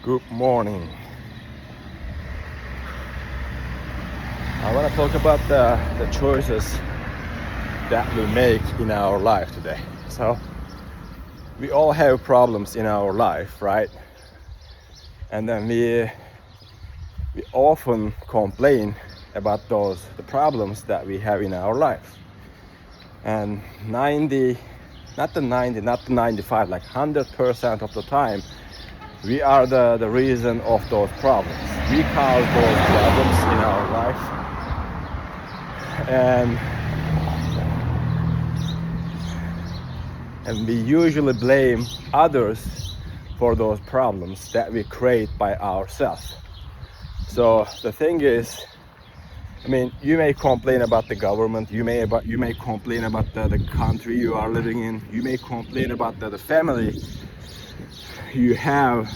Good morning. I want to talk about the choices that we make in our life today. So we all have problems in our life, right? And then we often complain about the problems that we have in our life. And 95, like 100% of the time, we are the reason of those problems. We cause those problems in our life. And we usually blame others for those problems that we create by ourselves. So the thing is, you may complain about the government, you may complain about the country you are living in, you may complain about the family you have.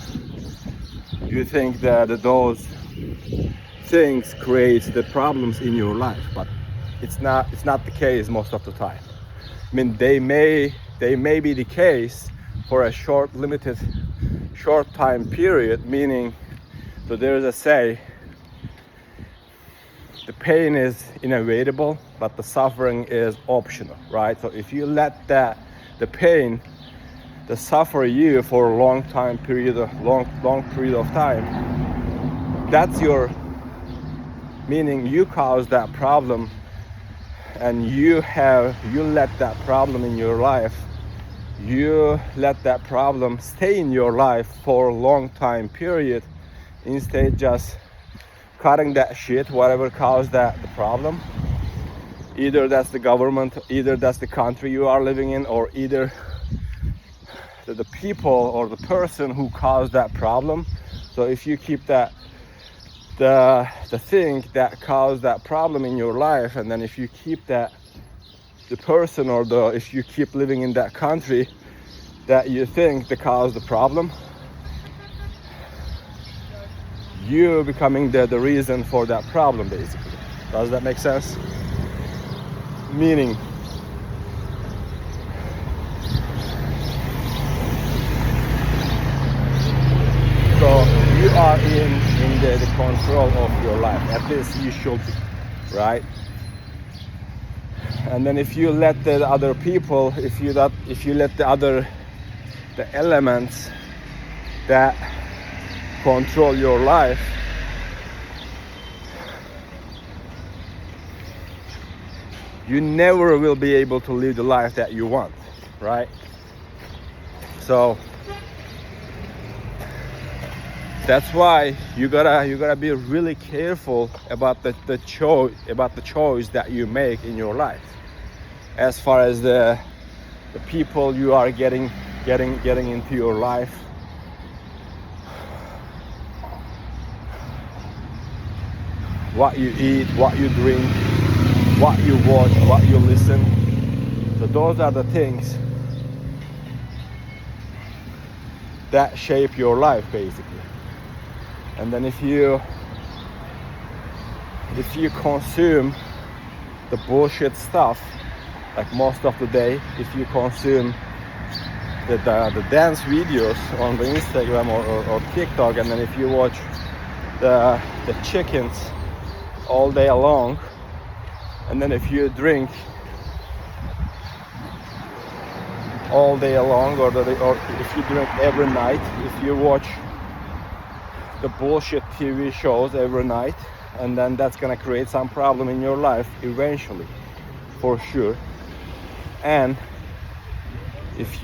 You think that those things create the problems in your life, but it's not the case most of the time. They may be the case for a short time period, meaning, so there's a say, the pain is inevitable, but the suffering is optional, right? So if you let the pain suffer you for a long period of time, that's your meaning. You cause that problem, and you let that problem in your life. You let that problem stay in your life for a long time period, instead just cutting that shit, whatever caused the problem. Either that's the government, either that's the country you are living in, or either the people or the person who caused that problem. So if you keep the thing that caused that problem in your life, and then if you keep the person, or if you keep living in that country that you think that caused the problem, you becoming the reason for that problem, basically. Does that make sense? Meaning, so you are in the control of your life. At least you should be, right? And then if you let the other people, if you let the elements that control your life, you never will be able to live the life that you want, right? So that's why you gotta be really careful about the choice that you make in your life, as far as the people you are getting into your life. What you eat, what you drink, what you watch, what you listen. So those are the things that shape your life, basically. And then if you consume the bullshit stuff, like most of the day, if you consume the dance videos on the Instagram or TikTok, and then if you watch the chickens all day long, and then if you drink all day long, or if you drink every night, if you watch the bullshit TV shows every night, and then that's gonna create some problem in your life eventually, for sure. And if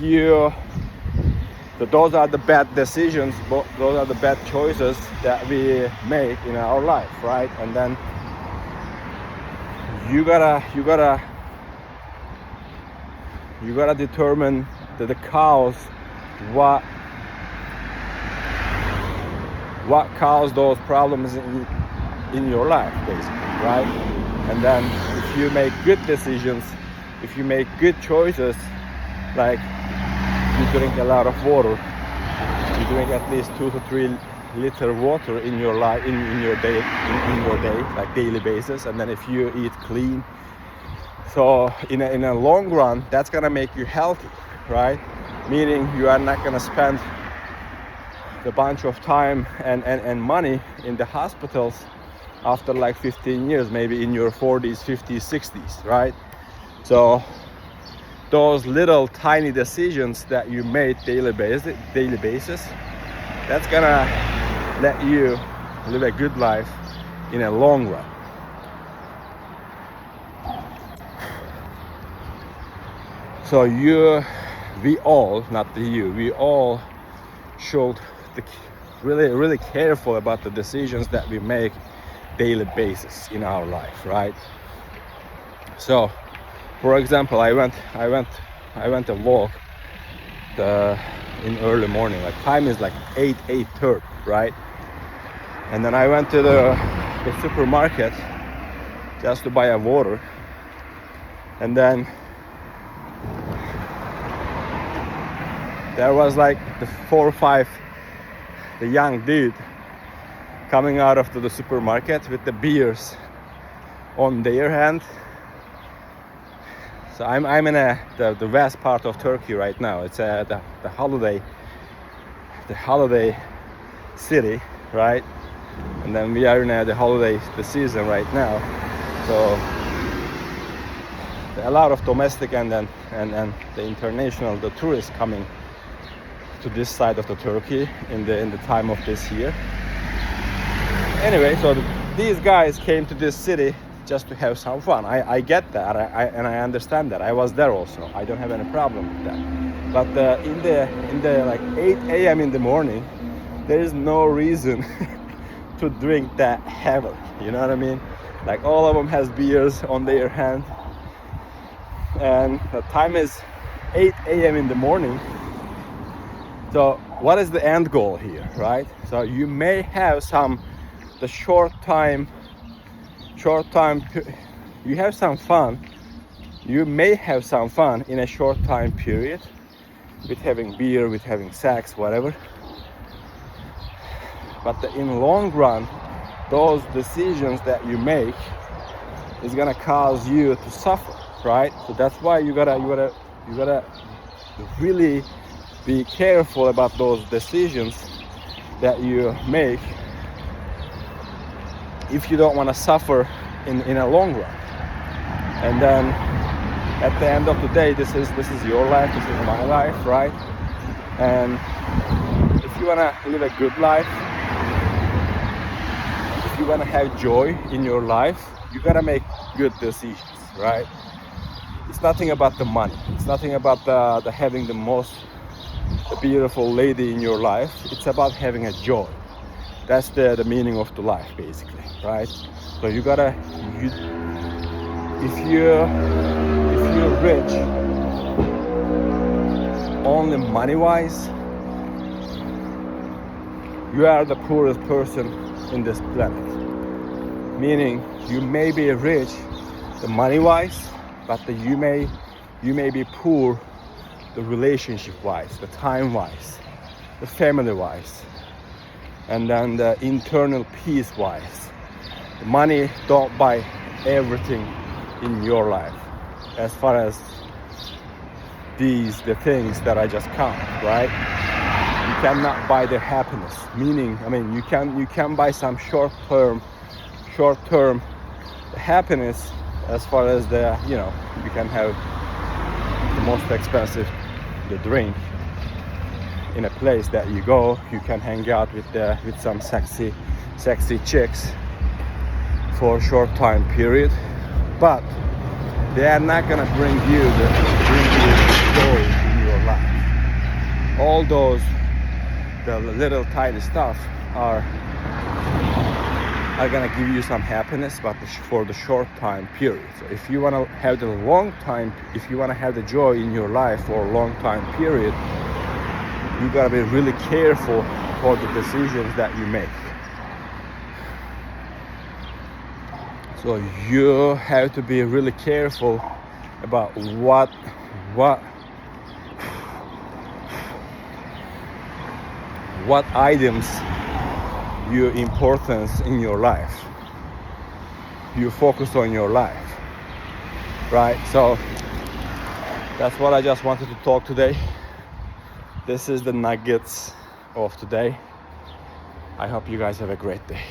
those are the bad decisions, those are the bad choices that we make in our life, right? And then you gotta determine the cause, what caused those problems in your life, basically, right? And then if you make good decisions, if you make good choices, like you drink a lot of water, you drink at least 2 to 3 liter water in your life, in your day, like daily basis, and then if you eat clean, so in a long run, that's gonna make you healthy, right? Meaning you are not gonna spend the bunch of time and money in the hospitals after like 15 years, maybe in your 40s, 50s, 60s, right? So those little tiny decisions that you made daily basis, that's gonna let you live a good life in a long run. So we all should really careful about the decisions that we make daily basis in our life, right? So for example, I went a walk in early morning, like time is like 8:30, right? And then I went to the supermarket just to buy a water, and then there was like the 4 or 5 the young dude coming out of the supermarket with the beers on their hand. So I'm in the west part of Turkey right now. It's the holiday city, right? And then we are in the season right now. So a lot of domestic and the international, the tourists coming to this side of the Turkey in the time of this year. Anyway, so these guys came to this city just to have some fun. I get that, and I understand that. I was there also. I don't have any problem with that. But in the like 8 a.m. in the morning, there is no reason to drink that heavily. You know what I mean? Like all of them has beers on their hand, and the time is 8 a.m. in the morning. So what is the end goal here, right? So you may have the short time, you have some fun. You may have some fun in a short time period with having beer, with having sex, whatever. But in long run, those decisions that you make is gonna cause you to suffer, right? So that's why you gotta really be careful about those decisions that you make if you don't want to suffer in a long run. And then at the end of the day, this is your life, this is my life, right? And if you want to live a good life, if you want to have joy in your life, you gotta make good decisions, right? It's nothing about the money, it's nothing about the having the beautiful lady in your life. It's about having a joy. That's the meaning of the life, basically, right? So if you're rich only money-wise, you are the poorest person in this planet. Meaning you may be rich the money-wise, but you may be poor the relationship-wise, the time-wise, the family-wise, and then the internal peace-wise. The money don't buy everything in your life, as far as the things that I just count, right? You cannot buy the happiness. Meaning, I mean, you can buy some short-term happiness, as far as you can have the most expensive drink in a place that you go. You can hang out with some sexy chicks for a short time period, but they are not gonna bring you joy in your life. All those the little tiny stuff are gonna give you some happiness, but for the short time period. So if you want to have the long time, if you want to have the joy in your life for a long time period, you gotta be really careful for the decisions that you make. So you have to be really careful about what items you importance in your life, you focus on your life, right? So that's what I just wanted to talk today. This is the nuggets of today. I hope you guys have a great day.